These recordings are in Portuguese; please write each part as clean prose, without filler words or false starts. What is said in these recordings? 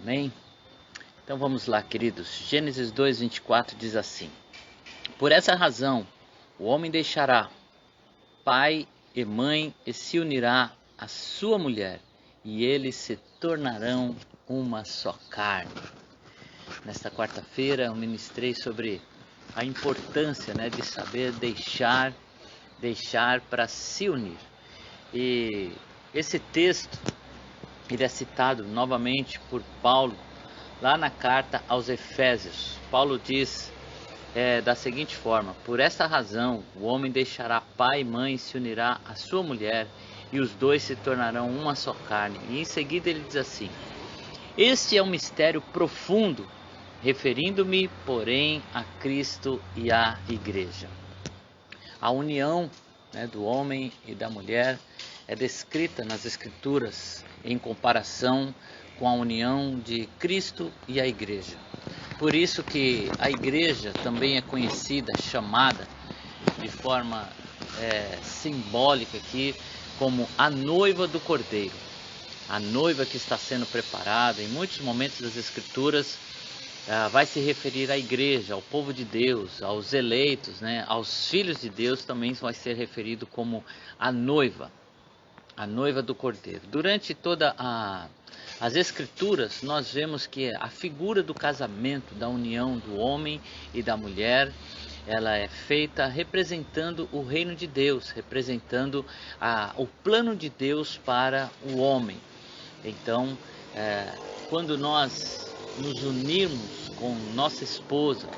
Amém? Então vamos lá, queridos. Gênesis 2:24 diz assim: Por essa razão, o homem deixará pai e mãe e se unirá à sua mulher, e eles se tornarão uma só carne. Nesta quarta-feira eu ministrei sobre a importância, de saber deixar para se unir. E esse texto ele é citado novamente por Paulo lá na carta aos Efésios. Paulo diz da seguinte forma: Por essa razão o homem deixará pai e mãe e se unirá à sua mulher, e os dois se tornarão uma só carne. E em seguida ele diz assim: Este é um mistério profundo, referindo-me, porém, a Cristo e à Igreja. A união do homem e da mulher é descrita nas Escrituras em comparação com a união de Cristo e a Igreja. Por isso que a Igreja também é conhecida, chamada de forma simbólica aqui como a noiva do Cordeiro. A noiva que está sendo preparada. Em muitos momentos das Escrituras vai se referir à Igreja, ao povo de Deus, aos eleitos, aos filhos de Deus, também vai ser referido como a noiva do Cordeiro. Durante toda as Escrituras, nós vemos que a figura do casamento, da união do homem e da mulher, ela é feita representando o reino de Deus, representando o plano de Deus para o homem. Então, quando nós nos unirmos com nossa esposa,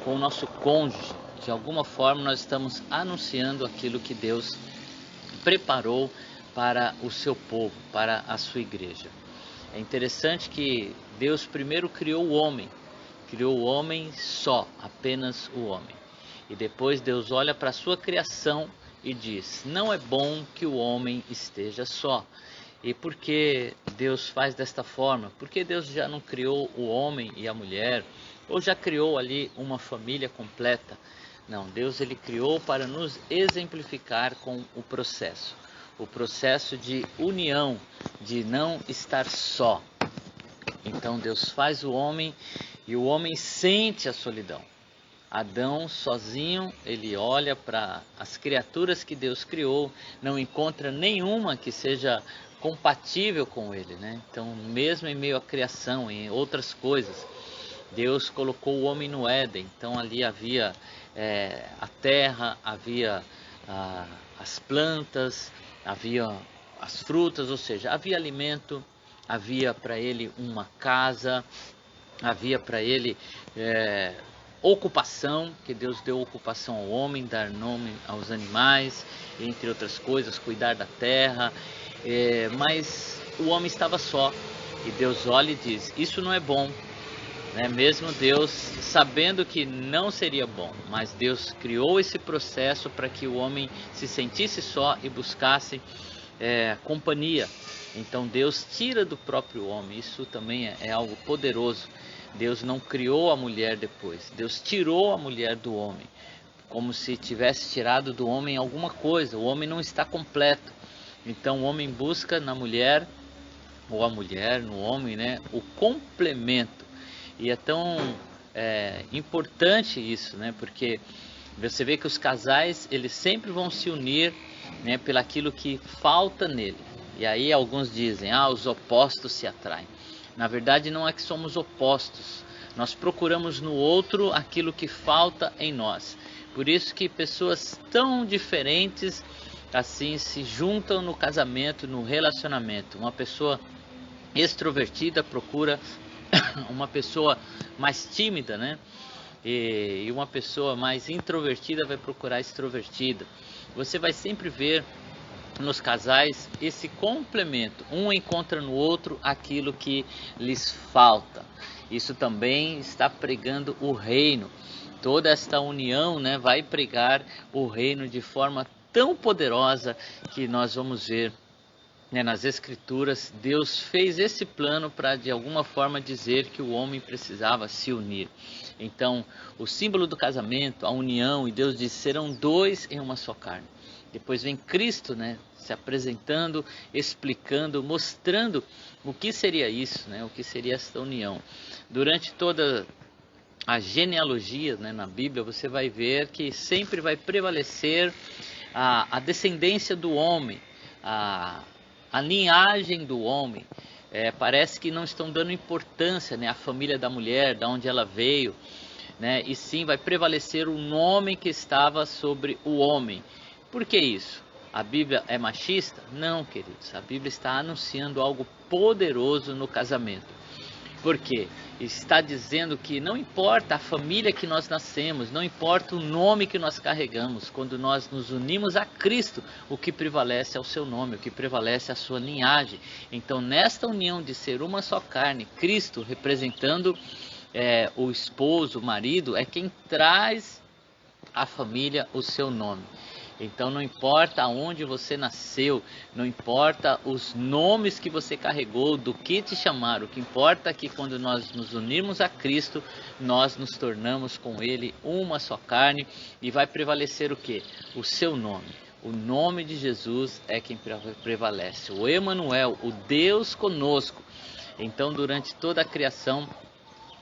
com o nosso cônjuge, de alguma forma nós estamos anunciando aquilo que Deus preparou para o seu povo, para a sua igreja. É interessante que Deus primeiro criou o homem só, apenas o homem. E depois Deus olha para a sua criação e diz: não é bom que o homem esteja só. E por que Deus faz desta forma? Porque Deus já não criou o homem e a mulher, ou já criou ali uma família completa? Não, Deus ele criou para nos exemplificar com o processo de união, de não estar só. Então Deus faz o homem e o homem sente a solidão. Adão sozinho, ele olha para as criaturas que Deus criou, não encontra nenhuma que seja compatível com ele, Então, mesmo em meio à criação, em outras coisas, Deus colocou o homem no Éden. Então ali havia a terra, havia as plantas, havia as frutas, ou seja, havia alimento, havia para ele uma casa, havia para ele ocupação, que Deus deu ocupação ao homem, dar nome aos animais, entre outras coisas, cuidar da terra, mas o homem estava só, e Deus olha e diz: isso não é bom, mesmo Deus sabendo que não seria bom, mas Deus criou esse processo para que o homem se sentisse só e buscasse companhia. Então Deus tira do próprio homem, isso também é algo poderoso. Deus não criou a mulher depois, Deus tirou a mulher do homem, como se tivesse tirado do homem alguma coisa. O homem não está completo, então o homem busca na mulher, ou a mulher no homem, o complemento. E é tão importante isso, porque você vê que os casais, eles sempre vão se unir, pelaquilo que falta nele. E aí alguns dizem: os opostos se atraem. Na verdade não é que somos opostos, nós procuramos no outro aquilo que falta em nós. Por isso que pessoas tão diferentes assim se juntam no casamento, no relacionamento. Uma pessoa extrovertida procura uma pessoa mais tímida, e uma pessoa mais introvertida vai procurar extrovertida. Você vai sempre ver nos casais esse complemento, um encontra no outro aquilo que lhes falta. Isso também está pregando o reino. Toda esta união, vai pregar o reino de forma tão poderosa que nós vamos ver nas Escrituras. Deus fez esse plano para de alguma forma dizer que o homem precisava se unir. Então, o símbolo do casamento, a união, e Deus diz: serão dois em uma só carne. Depois vem Cristo, se apresentando, explicando, mostrando o que seria isso, né? O que seria esta união. Durante toda a genealogia, né, na Bíblia, você vai ver que sempre vai prevalecer a descendência do homem, a linhagem do homem. Parece que não estão dando importância, né, à família da mulher, da onde ela veio, né, e sim vai prevalecer o nome que estava sobre o homem. Por que isso? A Bíblia é machista? Não, queridos. A Bíblia está anunciando algo poderoso no casamento. Por quê? Está dizendo que não importa a família que nós nascemos, não importa o nome que nós carregamos, quando nós nos unimos a Cristo, o que prevalece é o seu nome, o que prevalece é a sua linhagem. Então, nesta união de ser uma só carne, Cristo representando o esposo, o marido, é quem traz à família o seu nome. Então não importa aonde você nasceu, não importa os nomes que você carregou, do que te chamaram, o que importa é que quando nós nos unirmos a Cristo, nós nos tornamos com Ele uma só carne e vai prevalecer o quê? O seu nome. O nome de Jesus é quem prevalece. O Emanuel, o Deus conosco. Então durante toda a criação,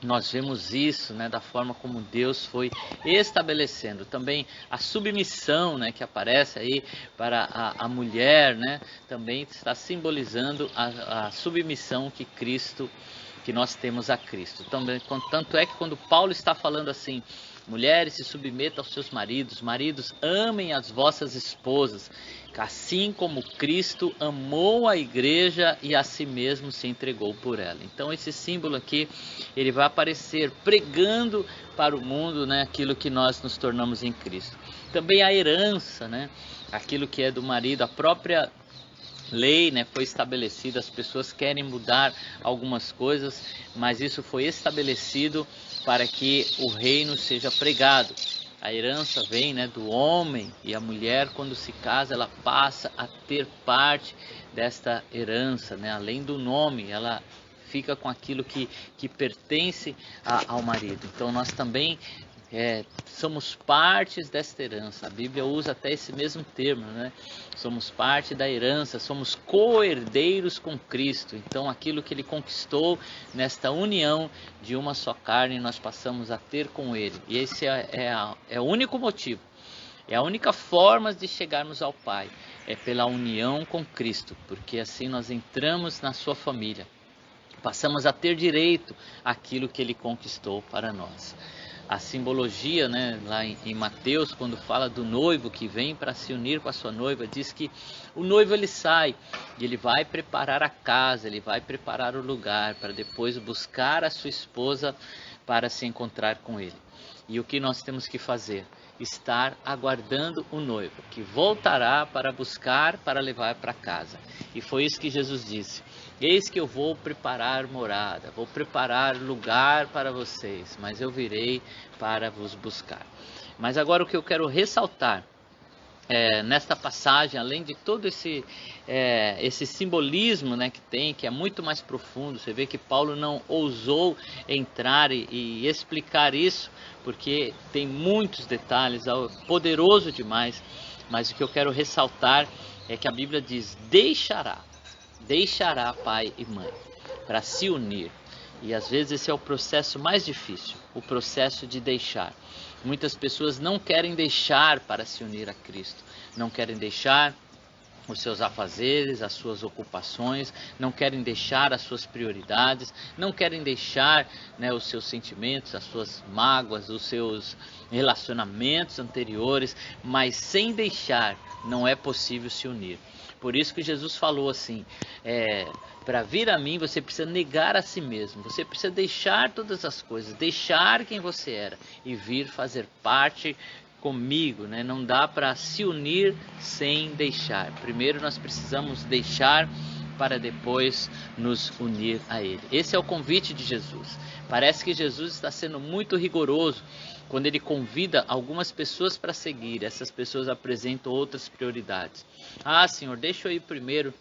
nós vemos isso, né, da forma como Deus foi estabelecendo. Também a submissão, né, que aparece aí para a mulher, né, também está simbolizando a submissão que nós temos a Cristo. Também, tanto é que quando Paulo está falando assim, mulheres se submetam aos seus maridos, maridos amem as vossas esposas, assim como Cristo amou a igreja e a si mesmo se entregou por ela. Então esse símbolo aqui, ele vai aparecer pregando para o mundo, né, aquilo que nós nos tornamos em Cristo. Também a herança, né, aquilo que é do marido, a própria lei, né, foi estabelecida. As pessoas querem mudar algumas coisas, mas isso foi estabelecido para que o reino seja pregado. A herança vem, né, do homem, e a mulher, quando se casa, ela passa a ter parte desta herança, né? Além do nome, ela fica com aquilo que pertence ao marido. Então nós também somos partes desta herança. A Bíblia usa até esse mesmo termo, né? Somos parte da herança, somos co-herdeiros com Cristo. Então aquilo que Ele conquistou nesta união de uma só carne, nós passamos a ter com Ele. E esse é o único motivo, é a única forma de chegarmos ao Pai, é pela união com Cristo, porque assim nós entramos na sua família, passamos a ter direito àquilo que Ele conquistou para nós. A simbologia, né, lá em Mateus, quando fala do noivo que vem para se unir com a sua noiva, diz que o noivo ele sai e ele vai preparar a casa, ele vai preparar o lugar para depois buscar a sua esposa para se encontrar com ele. E o que nós temos que fazer? Estar aguardando o noivo, que voltará para buscar, para levar para casa. E foi isso que Jesus disse: eis que eu vou preparar morada, vou preparar lugar para vocês, mas eu virei para vos buscar. Mas agora o que eu quero ressaltar nesta passagem, além de todo esse simbolismo, né, que tem, que é muito mais profundo, você vê que Paulo não ousou entrar e explicar isso, porque tem muitos detalhes, é poderoso demais, mas o que eu quero ressaltar é que a Bíblia diz: deixará pai e mãe para se unir. E às vezes esse é o processo mais difícil, o processo de deixar. Muitas pessoas não querem deixar para se unir a Cristo, não querem deixar os seus afazeres, as suas ocupações, não querem deixar as suas prioridades, não querem deixar, né, os seus sentimentos, as suas mágoas, os seus relacionamentos anteriores, mas sem deixar não é possível se unir. Por isso que Jesus falou assim, para vir a mim você precisa negar a si mesmo, você precisa deixar todas as coisas, deixar quem você era e vir fazer parte comigo, né? Não dá para se unir sem deixar. Primeiro nós precisamos deixar para depois nos unir a Ele. Esse é o convite de Jesus. Parece que Jesus está sendo muito rigoroso quando Ele convida algumas pessoas para seguir. Essas pessoas apresentam outras prioridades. Ah, Senhor, deixa eu ir primeiro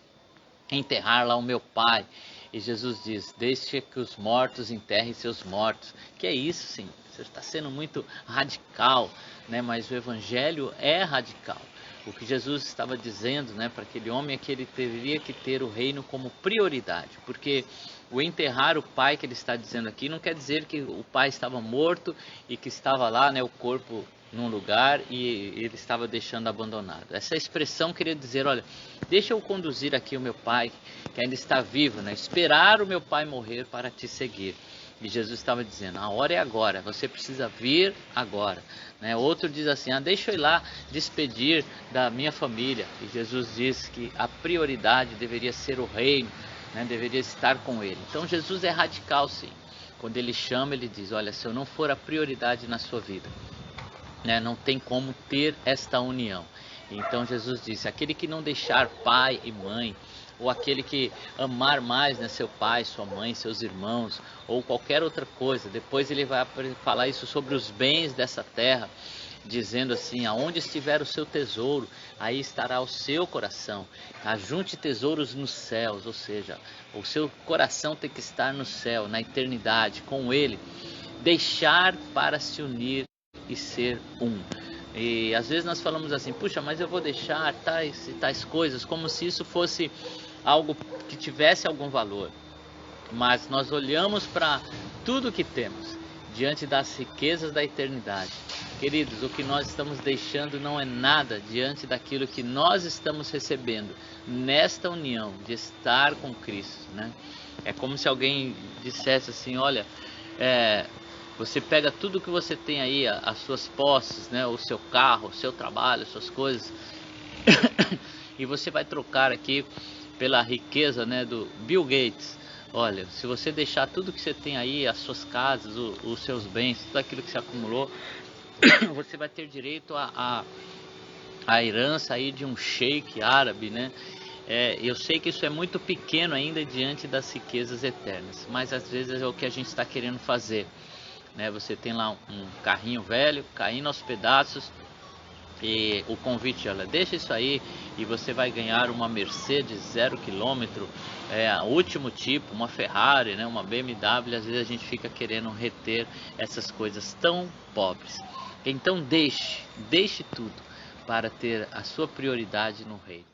enterrar lá o meu pai. E Jesus diz: deixe que os mortos enterrem seus mortos. Que é isso, Senhor? Você está sendo muito radical, né? Mas o Evangelho é radical. O que Jesus estava dizendo, né, para aquele homem é que ele teria que ter o reino como prioridade, porque o enterrar o pai que ele está dizendo aqui não quer dizer que o pai estava morto e que estava lá, né, o corpo num lugar e ele estava deixando abandonado. Essa expressão queria dizer, olha, deixa eu conduzir aqui o meu pai que ainda está vivo, né, esperar o meu pai morrer para te seguir. E Jesus estava dizendo, a hora é agora, você precisa vir agora. Né? Outro diz assim, deixa eu ir lá despedir da minha família. E Jesus diz que a prioridade deveria ser o reino, né? Deveria estar com ele. Então Jesus é radical, sim. Quando ele chama, ele diz, olha, se eu não for a prioridade na sua vida, né, não tem como ter esta união. Então Jesus disse, aquele que não deixar pai e mãe, ou aquele que amar mais, né, seu pai, sua mãe, seus irmãos, ou qualquer outra coisa, depois ele vai falar isso sobre os bens dessa terra, dizendo assim, aonde estiver o seu tesouro, aí estará o seu coração. Ajunte tesouros nos céus, ou seja, o seu coração tem que estar no céu, na eternidade, com ele. Deixar para se unir e ser um. E às vezes nós falamos assim, puxa, mas eu vou deixar tais e tais coisas, como se isso fosse algo que tivesse algum valor. Mas nós olhamos para tudo que temos, diante das riquezas da eternidade. Queridos, o que nós estamos deixando não é nada diante daquilo que nós estamos recebendo nesta união de estar com Cristo, né? É como se alguém dissesse assim, olha, você pega tudo que você tem aí, as suas posses, né, o seu carro, o seu trabalho, as suas coisas, e você vai trocar aqui pela riqueza, né, do Bill Gates. Olha, se você deixar tudo que você tem aí, as suas casas, os seus bens, tudo aquilo que você acumulou, você vai ter direito a herança aí de um sheik árabe, né? Eu sei que isso é muito pequeno ainda diante das riquezas eternas, mas às vezes é o que a gente está querendo fazer, né? Você tem lá um carrinho velho, caindo aos pedaços, e o convite, olha, deixa isso aí e você vai ganhar uma Mercedes 0 km, último tipo, uma Ferrari, né, uma BMW. Às vezes a gente fica querendo reter essas coisas tão pobres. Então deixe tudo para ter a sua prioridade no reino.